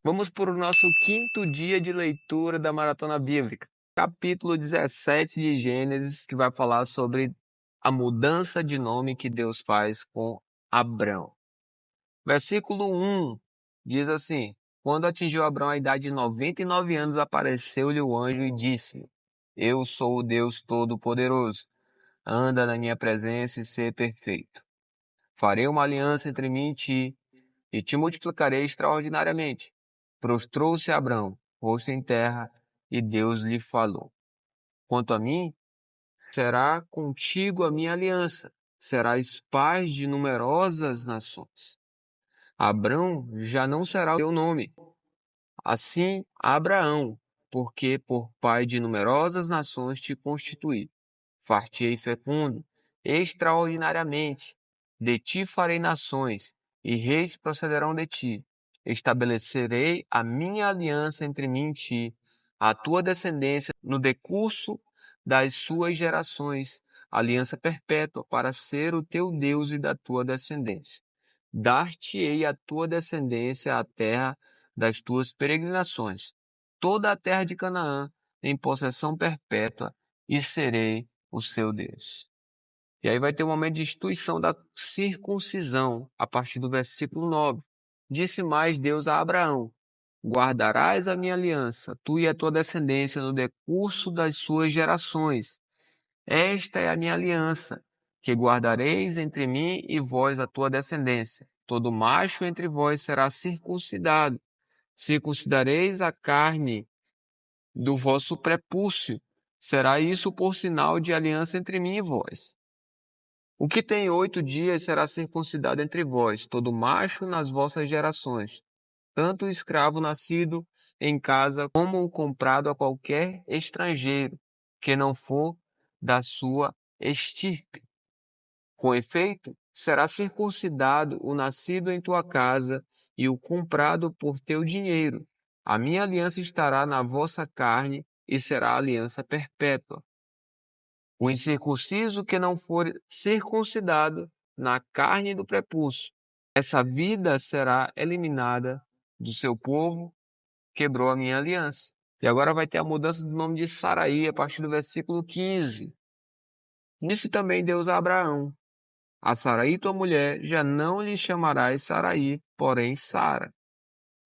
Vamos para o nosso quinto dia de leitura da Maratona Bíblica. Capítulo 17 de Gênesis, que vai falar sobre a mudança de nome que Deus faz com Abrão. Versículo 1 diz assim: Quando atingiu Abrão a idade de 99 anos, apareceu-lhe o anjo e disse: Eu sou o Deus Todo-Poderoso. Anda na minha presença e ser perfeito. Farei uma aliança entre mim e te multiplicarei extraordinariamente. Prostrou-se Abrão, rosto em terra, e Deus lhe falou: Quanto a mim, será contigo a minha aliança, serás pai de numerosas nações. Abrão já não será o teu nome, assim Abraão, porque por pai de numerosas nações te constituí. Fartei fecundo, extraordinariamente. De ti farei nações, e reis procederão de ti. Estabelecerei a minha aliança entre mim e ti, a tua descendência no decurso das suas gerações, aliança perpétua para ser o teu Deus e da tua descendência. Dar-te-ei a tua descendência a terra das tuas peregrinações, toda a terra de Canaã, em possessão perpétua, e serei o seu Deus. E aí vai ter um momento de instituição da circuncisão, a partir do versículo 9. Disse mais Deus a Abraão: Guardarás a minha aliança, tu e a tua descendência, no decurso das suas gerações. Esta é a minha aliança, que guardareis entre mim e vós, a tua descendência. Todo macho entre vós será circuncidado. Circuncidareis a carne do vosso prepúcio. Será isso por sinal de aliança entre mim e vós. O que tem 8 dias será circuncidado entre vós, todo macho nas vossas gerações, tanto o escravo nascido em casa como o comprado a qualquer estrangeiro, que não for da sua estirpe. Com efeito, será circuncidado o nascido em tua casa e o comprado por teu dinheiro. A minha aliança estará na vossa carne e será aliança perpétua. O incircunciso que não for circuncidado na carne do prepúcio, essa vida será eliminada do seu povo, quebrou a minha aliança. E agora vai ter a mudança do nome de Saraí a partir do versículo 15. Disse também Deus a Abraão: A Saraí, tua mulher, já não lhe chamarás Saraí, porém Sara.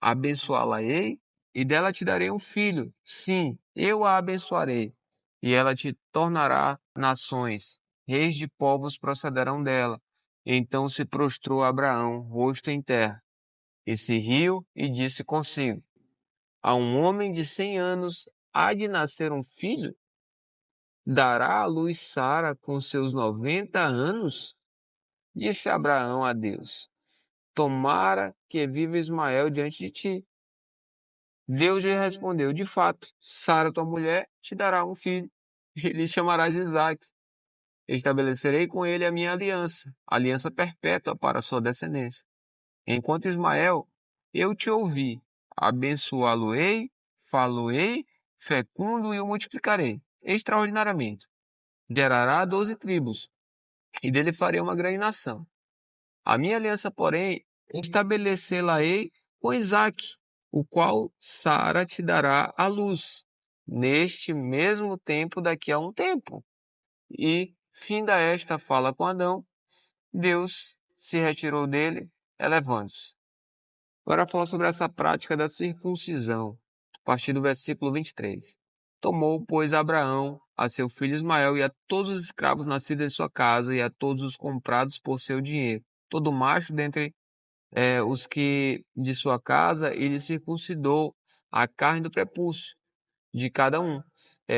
Abençoá-la-ei e dela te darei um filho. Sim, eu a abençoarei. E ela te tornará nações. Reis de povos procederão dela. Então se prostrou Abraão, rosto em terra, e se riu e disse consigo: A um homem de 100 anos há de nascer um filho? Dará à luz Sara com seus 90 anos? Disse Abraão a Deus: Tomara que viva Ismael diante de ti. Deus lhe respondeu: De fato, Sara, tua mulher, te dará um filho, e lhe chamarás Isaque. Estabelecerei com ele a minha aliança, aliança perpétua para a sua descendência. Enquanto Ismael, eu te ouvi, abençoá-lo-ei, falo-ei, fecundo e o multiplicarei, extraordinariamente. Gerará 12 tribos, e dele farei uma grande nação. A minha aliança, porém, estabelecê-la-ei com Isaque, o qual Sara te dará à luz, neste mesmo tempo daqui a um tempo. E, finda esta fala com Adão, Deus se retirou dele, elevando-se. Agora fala sobre essa prática da circuncisão, a partir do versículo 23. Tomou, pois, Abraão a seu filho Ismael e a todos os escravos nascidos em sua casa e a todos os comprados por seu dinheiro, todo macho dentre os que de sua casa, ele circuncidou a carne do prepúcio de cada um.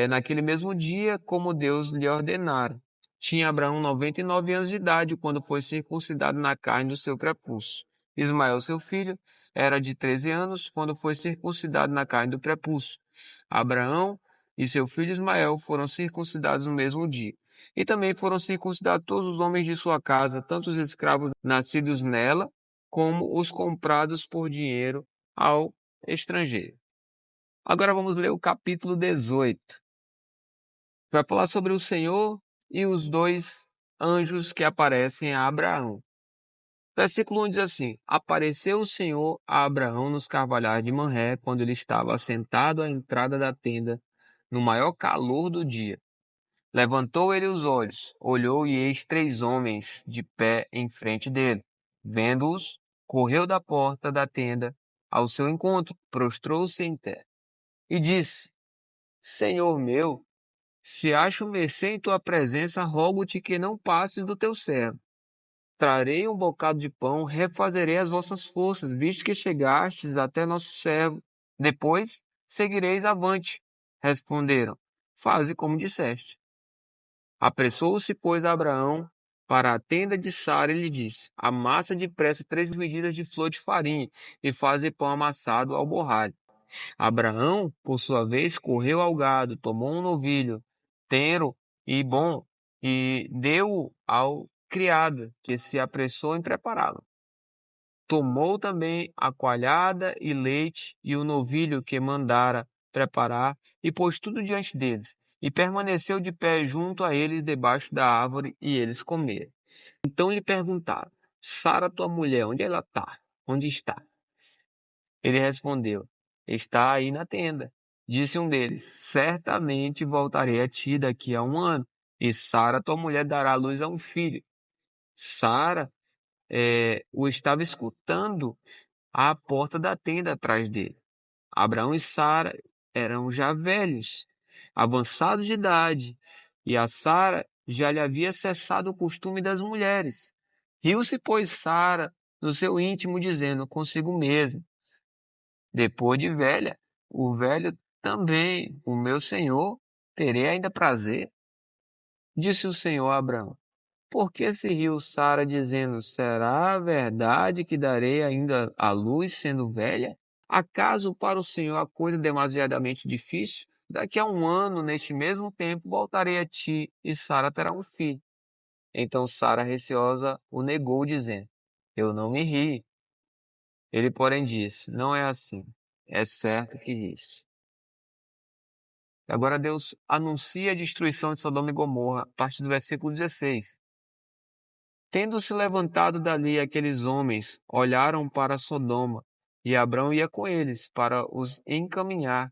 Naquele mesmo dia, como Deus lhe ordenara. Tinha Abraão 99 anos de idade quando foi circuncidado na carne do seu prepúcio. Ismael, seu filho, era de 13 anos quando foi circuncidado na carne do prepúcio. Abraão e seu filho Ismael foram circuncidados no mesmo dia. E também foram circuncidados todos os homens de sua casa, tanto os escravos nascidos nela, como os comprados por dinheiro ao estrangeiro. Agora vamos ler o capítulo 18. Vai falar sobre o Senhor e os dois anjos que aparecem a Abraão. Versículo 1 diz assim: Apareceu o Senhor a Abraão nos carvalhais de Manré, quando ele estava assentado à entrada da tenda, no maior calor do dia. Levantou ele os olhos, olhou e eis 3 homens de pé em frente dele. Vendo-os, correu da porta da tenda ao seu encontro, prostrou-se em terra e disse: Senhor meu, se acho mercê em tua presença, rogo-te que não passes do teu servo. Trarei um bocado de pão, refazerei as vossas forças, visto que chegastes até nosso servo. Depois seguireis avante. Responderam: Faze como disseste. Apressou-se, pois, Abraão para a tenda de Sara e lhe disse: Amassa depressa 3 medidas de flor de farinha e faze pão amassado ao borralho. Abraão, por sua vez, correu ao gado, tomou um novilho, tenro e bom, e deu-o ao criado, que se apressou em prepará-lo. Tomou também a coalhada e leite e o novilho que mandara preparar, e pôs tudo diante deles, e permaneceu de pé junto a eles debaixo da árvore, e eles comeram. Então lhe perguntaram: Sara, tua mulher, onde ela está? Onde está? Ele respondeu: Está aí na tenda. Disse um deles: Certamente voltarei a ti daqui a um ano, e Sara, tua mulher, dará à luz a um filho. Sara o estava escutando à porta da tenda atrás dele. Abraão e Sara eram já velhos, avançados de idade, e a Sara já lhe havia cessado o costume das mulheres. Riu-se, pois, Sara no seu íntimo, dizendo consigo mesmo: Depois de velha, o velho também, o meu senhor, terei ainda prazer. Disse o Senhor a Abraão: Por que se riu Sara, dizendo: Será verdade que darei ainda à luz sendo velha? Acaso para o Senhor a coisa é demasiadamente difícil? Daqui a um ano, neste mesmo tempo, voltarei a ti, e Sara terá um filho. Então Sara, receosa, o negou, dizendo: Eu não me ri. Ele, porém, disse: Não é assim. É certo que riste. Agora Deus anuncia a destruição de Sodoma e Gomorra, a partir do versículo 16. Tendo-se levantado dali aqueles homens, olharam para Sodoma, e Abrão ia com eles para os encaminhar.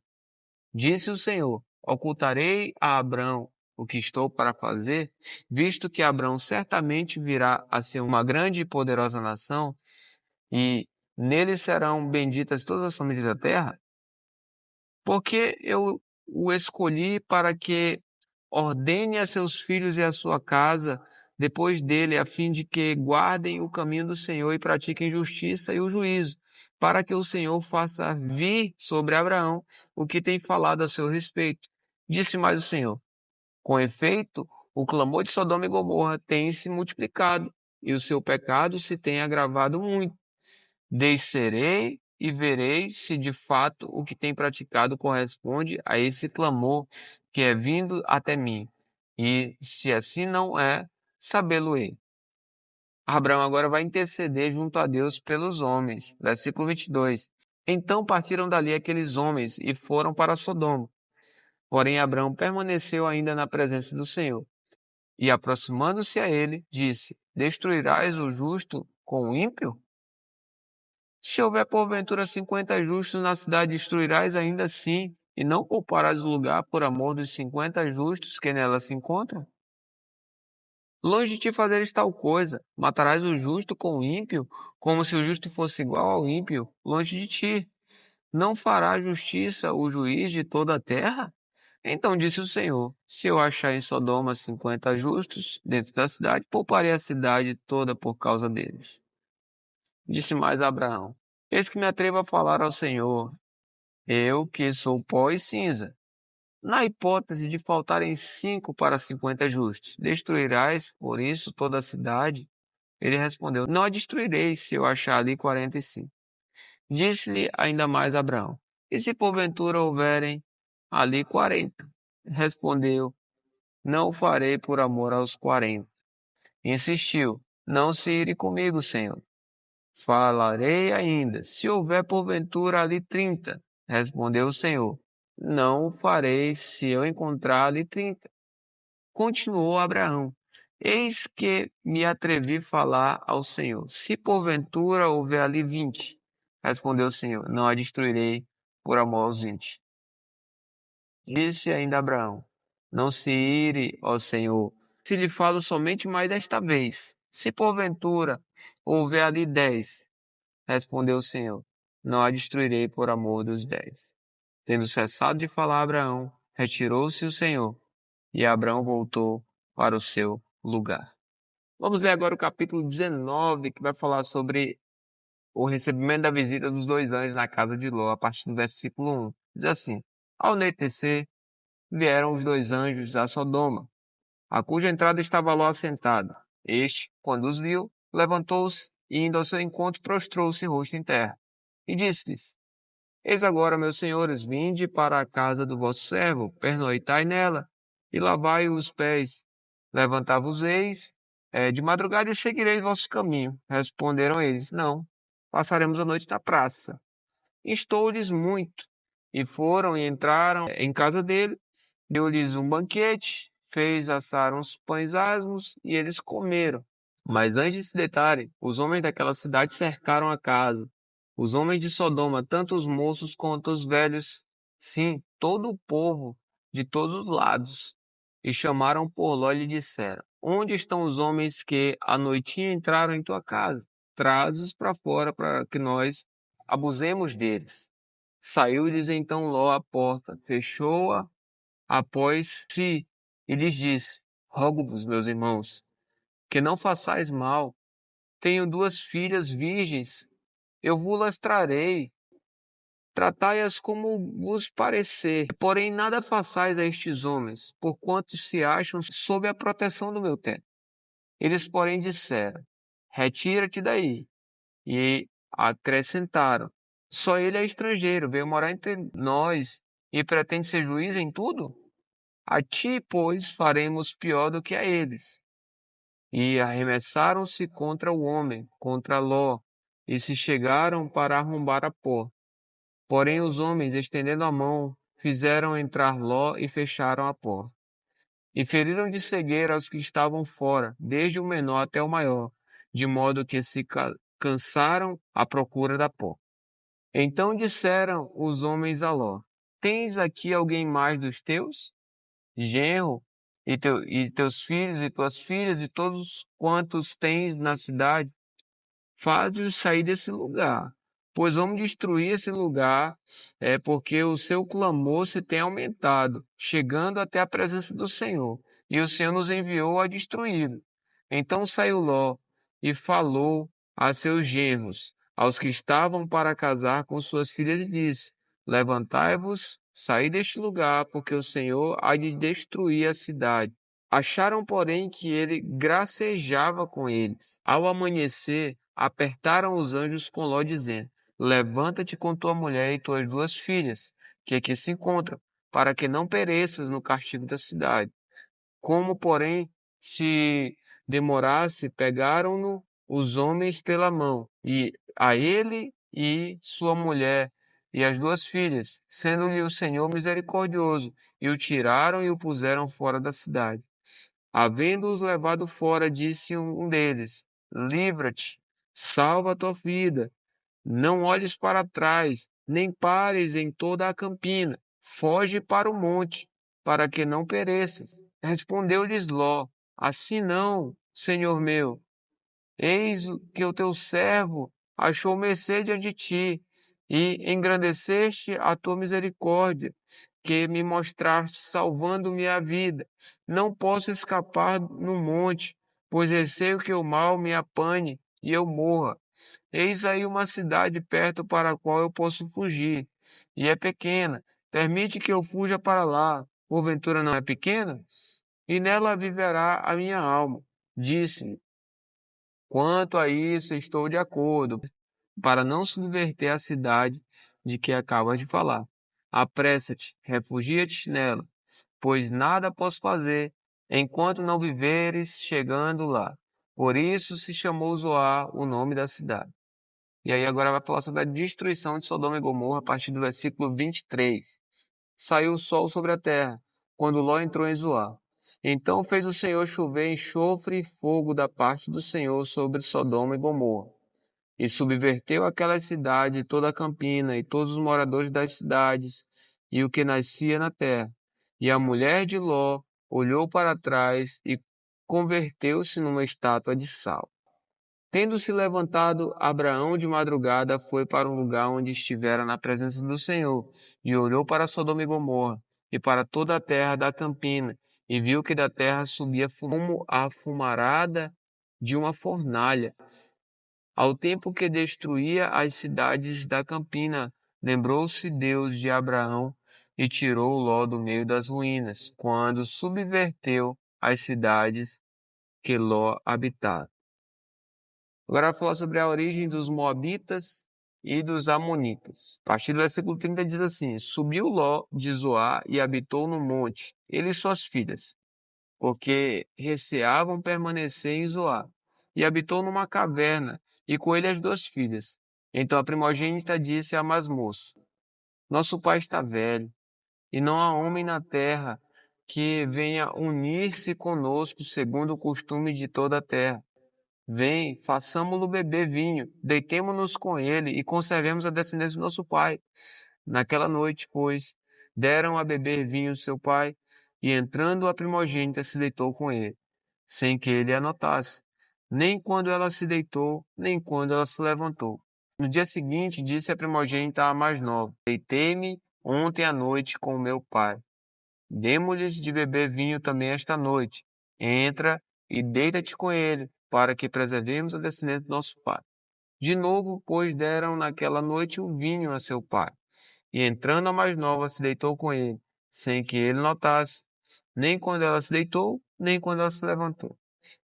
Disse o Senhor: Ocultarei a Abrão o que estou para fazer, visto que Abrão certamente virá a ser uma grande e poderosa nação, e nele serão benditas todas as famílias da terra? Porque eu o escolhi para que ordene a seus filhos e a sua casa depois dele, a fim de que guardem o caminho do Senhor e pratiquem justiça e o juízo, para que o Senhor faça vir sobre Abraão o que tem falado a seu respeito. Disse mais o Senhor: Com efeito, o clamor de Sodoma e Gomorra tem se multiplicado, e o seu pecado se tem agravado muito. Descerei e verei se de fato o que tem praticado corresponde a esse clamor que é vindo até mim. E se assim não é, sabê-lo-ei. Abraão agora vai interceder junto a Deus pelos homens. Versículo 22. Então partiram dali aqueles homens e foram para Sodoma. Porém, Abraão permaneceu ainda na presença do Senhor. E aproximando-se a ele, disse: Destruirás o justo com o ímpio? Se houver porventura 50 justos na cidade, destruirás ainda assim, e não pouparás o lugar por amor dos 50 justos que nela se encontram? Longe de ti fazeres tal coisa, matarás o justo com o ímpio, como se o justo fosse igual ao ímpio, longe de ti. Não fará justiça o juiz de toda a terra? Então disse o Senhor: Se eu achar em Sodoma 50 justos dentro da cidade, pouparei a cidade toda por causa deles. Disse mais Abraão: Eis que me atrevo a falar ao Senhor, eu que sou pó e cinza. Na hipótese de faltarem 5 para 50 justos, destruirás por isso toda a cidade? Ele respondeu: Não a destruirei se eu achar ali 45. Disse-lhe ainda mais Abraão: E se porventura houverem ali 40? Respondeu: Não o farei por amor aos 40. Insistiu: Não se ire comigo, Senhor. Falarei ainda, se houver porventura ali 30. Respondeu o Senhor: Não o farei se eu encontrar ali 30. Continuou Abraão: Eis que me atrevi a falar ao Senhor. Se porventura houver ali 20, respondeu o Senhor, não a destruirei por amor aos 20. Disse ainda Abraão, não se ire, ó Senhor, se lhe falo somente mais desta vez. Se porventura houver ali 10, respondeu o Senhor, não a destruirei por amor dos 10. Tendo cessado de falar Abraão, retirou-se o Senhor, e Abraão voltou para o seu lugar. Vamos ler agora o capítulo 19, que vai falar sobre o recebimento da visita dos dois anjos na casa de Ló, a partir do versículo 1. Diz assim, ao anoitecer, vieram os dois anjos a Sodoma, a cuja entrada estava Ló assentado. Este, quando os viu, levantou-se e, indo ao seu encontro, prostrou-se rosto em terra. E disse-lhes, eis agora, meus senhores, vinde para a casa do vosso servo, pernoitai nela, e lavai os pés. Levantai-vos-eis de madrugada e seguireis vosso caminho. Responderam eles, não, passaremos a noite na praça. Instou-lhes muito. E foram e entraram em casa dele, deu-lhes um banquete, fez assar uns pães asmos, e eles comeram. Mas antes de se deitarem, os homens daquela cidade cercaram a casa. Os homens de Sodoma, tanto os moços quanto os velhos, sim, todo o povo, de todos os lados. E chamaram por Ló e lhe disseram, onde estão os homens que à noitinha entraram em tua casa? Traze-os para fora para que nós abusemos deles. Saiu-lhes então Ló à porta, fechou-a após si, e lhes disse, rogo-vos, meus irmãos, que não façais mal. Tenho duas filhas virgens, eu vos-las trarei. Tratai-as como vos parecer. Porém, nada façais a estes homens, porquanto se acham sob a proteção do meu teto. Eles, porém, disseram, retira-te daí. E acrescentaram, só ele é estrangeiro, veio morar entre nós e pretende ser juiz em tudo? A ti, pois, faremos pior do que a eles. E arremessaram-se contra o homem, contra Ló, e se chegaram para arrombar a porta. Porém os homens, estendendo a mão, fizeram entrar Ló e fecharam a porta. E feriram de cegueira os que estavam fora, desde o menor até o maior, de modo que se cansaram à procura da porta. Então disseram os homens a Ló, tens aqui alguém mais dos teus? Genro, e teus filhos e tuas filhas e todos quantos tens na cidade, faze-os sair desse lugar, pois vamos destruir esse lugar, porque o seu clamor se tem aumentado, chegando até a presença do Senhor, e o Senhor nos enviou a destruí-lo. Então saiu Ló e falou a seus genros, aos que estavam para casar com suas filhas, e disse, levantai-vos, saí deste lugar, porque o Senhor há de destruir a cidade. Acharam, porém, que ele gracejava com eles. Ao amanhecer, apertaram os anjos com Ló, dizendo, levanta-te com tua mulher e tuas duas filhas, que aqui se encontram, para que não pereças no castigo da cidade. Como, porém, se demorasse, pegaram-no os homens pela mão, e a ele e sua mulher, e as duas filhas, sendo-lhe o Senhor misericordioso, e o tiraram e o puseram fora da cidade. Havendo-os levado fora, disse um deles, livra-te, salva a tua vida, não olhes para trás, nem pares em toda a campina, foge para o monte, para que não pereças. Respondeu-lhes Ló, assim não, senhor meu, eis que o teu servo achou mercê diante de ti, e engrandeceste a tua misericórdia, que me mostraste salvando-me a vida. Não posso escapar no monte, pois receio que o mal me apanhe e eu morra. Eis aí uma cidade perto para a qual eu posso fugir, e é pequena. Permite que eu fuja para lá. Porventura não é pequena? E nela viverá a minha alma. Disse-lhe, quanto a isso estou de acordo, para não subverter a cidade de que acabas de falar. Apressa-te, refugia-te nela, pois nada posso fazer enquanto não viveres chegando lá. Por isso se chamou Zoar o nome da cidade. E aí agora vai falar sobre a destruição de Sodoma e Gomorra a partir do versículo 23. Saiu o sol sobre a terra, quando Ló entrou em Zoar. Então fez o Senhor chover enxofre e fogo da parte do Senhor sobre Sodoma e Gomorra, e subverteu aquela cidade, toda a campina, e todos os moradores das cidades, e o que nascia na terra. E a mulher de Ló olhou para trás e converteu-se numa estátua de sal. Tendo-se levantado, Abraão de madrugada foi para o lugar onde estivera na presença do Senhor, e olhou para Sodoma e Gomorra, e para toda a terra da campina, e viu que da terra subia como a fumarada de uma fornalha. Ao tempo que destruía as cidades da campina, lembrou-se Deus de Abraão e tirou Ló do meio das ruínas, quando subverteu as cidades que Ló habitava. Agora vai falar sobre a origem dos Moabitas e dos Amonitas. A partir do versículo 30 diz assim: Subiu Ló de Zoar e habitou no monte, ele e suas filhas, porque receavam permanecer em Zoar. E habitou numa caverna, e com ele as duas filhas. Então a primogênita disse à mais moça: Nosso pai está velho, e não há homem na terra que venha unir-se conosco segundo o costume de toda a terra. Vem, façamo-lo beber vinho, deitemo-nos com ele e conservemos a descendência do nosso pai. Naquela noite, pois, deram a beber vinho seu pai, e entrando a primogênita se deitou com ele, sem que ele a notasse, nem quando ela se deitou, nem quando ela se levantou. No dia seguinte, disse a primogênita à mais nova: Deitei-me ontem à noite com o meu pai. Demo-lhes de beber vinho também esta noite. Entra e deita-te com ele, para que preservemos a descendência do nosso pai. De novo, pois, deram naquela noite o vinho a seu pai. E entrando a mais nova, se deitou com ele, sem que ele notasse, nem quando ela se deitou, nem quando ela se levantou.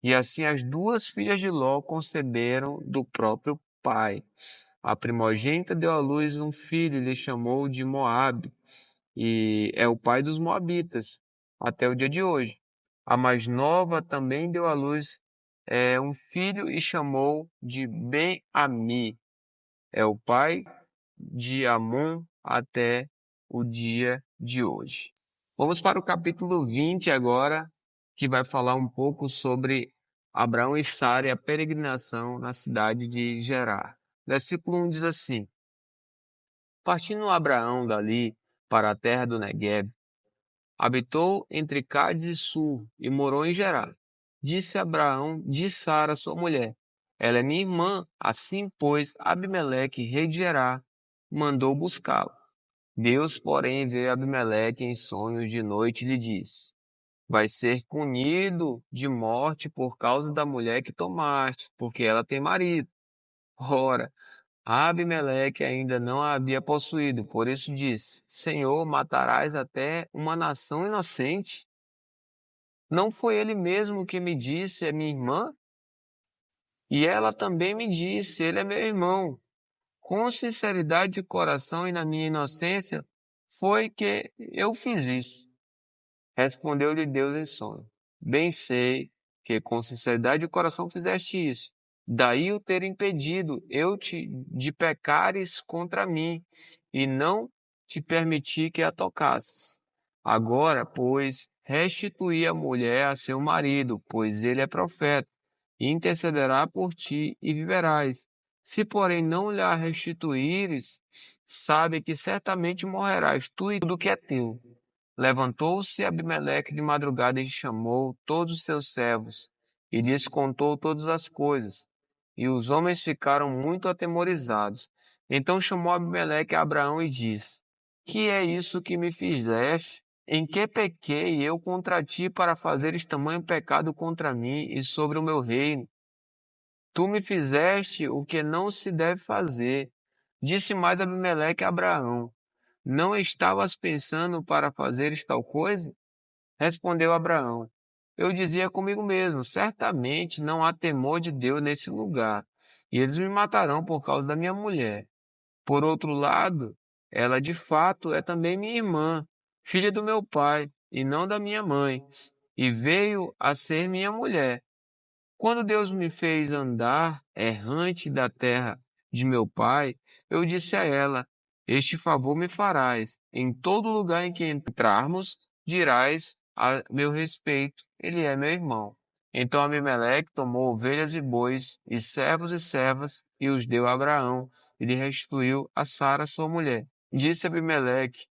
E assim as duas filhas de Ló conceberam do próprio pai. A primogênita deu à luz um filho e lhe chamou de Moabe, e é o pai dos Moabitas, até o dia de hoje. A mais nova também deu à luz um filho e chamou de Ben-Ami, é o pai de Amon até o dia de hoje. Vamos para o capítulo 20 agora, que vai falar um pouco sobre Abraão e Sara e a peregrinação na cidade de Gerar. Versículo 1 diz assim: Partindo Abraão dali para a terra do Negueb, habitou entre Cádiz e Sur e morou em Gerar. Disse Abraão de Sara, sua mulher: Ela é minha irmã. Assim, pois, Abimeleque, rei de Gerar, mandou buscá-la. Deus, porém, veio a Abimeleque em sonhos de noite e lhe disse: Vai ser punido de morte por causa da mulher que tomaste, porque ela tem marido. Ora, Abimeleque ainda não a havia possuído, por isso disse: Senhor, matarás até uma nação inocente? Não foi ele mesmo que me disse, é minha irmã? E ela também me disse, ele é meu irmão. Com sinceridade de coração e na minha inocência, foi que eu fiz isso. Respondeu-lhe Deus em sonho: Bem sei que com sinceridade de coração fizeste isso. Daí o ter impedido eu te de pecares contra mim, e não te permiti que a tocasses. Agora, pois, restituí a mulher a seu marido, pois ele é profeta, e intercederá por ti e viverás. Se, porém, não lhe a restituíres, sabe que certamente morrerás tu e tudo que é teu. Levantou-se Abimeleque de madrugada e chamou todos os seus servos, e lhes contou todas as coisas. E os homens ficaram muito atemorizados. Então chamou Abimeleque a Abraão e disse: Que é isso que me fizeste? Em que pequei eu contra ti para fazeres tamanho pecado contra mim e sobre o meu reino? Tu me fizeste o que não se deve fazer. Disse mais Abimeleque a Abraão: Não estavas pensando para fazeres tal coisa? Respondeu Abraão: Eu dizia comigo mesmo: certamente não há temor de Deus nesse lugar, e eles me matarão por causa da minha mulher. Por outro lado, ela de fato é também minha irmã, filha do meu pai, e não da minha mãe, e veio a ser minha mulher. Quando Deus me fez andar errante da terra de meu pai, eu disse a ela: Este favor me farás. Em todo lugar em que entrarmos, dirás: a meu respeito, ele é meu irmão. Então Abimeleque tomou ovelhas e bois, e servos e servas, e os deu a Abraão, e lhe restituiu a Sara, sua mulher. Disse Abimeleque: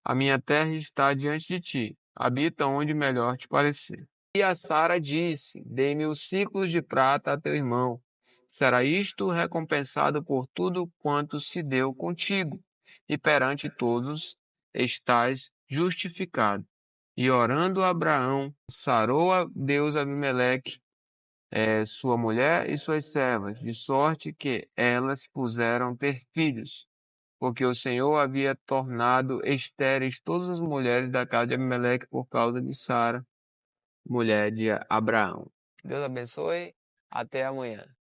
A minha terra está diante de ti, habita onde melhor te parecer. E a Sara disse: Dê-me os ciclos de prata a teu irmão. Será isto recompensado por tudo quanto se deu contigo, e perante todos estás justificado. E orando Abraão, sarou a Deus Abimeleque, sua mulher e suas servas, de sorte que elas puseram ter filhos, porque o Senhor havia tornado estéreis todas as mulheres da casa de Abimeleque por causa de Sara, mulher de Abraão. Deus abençoe. Até amanhã.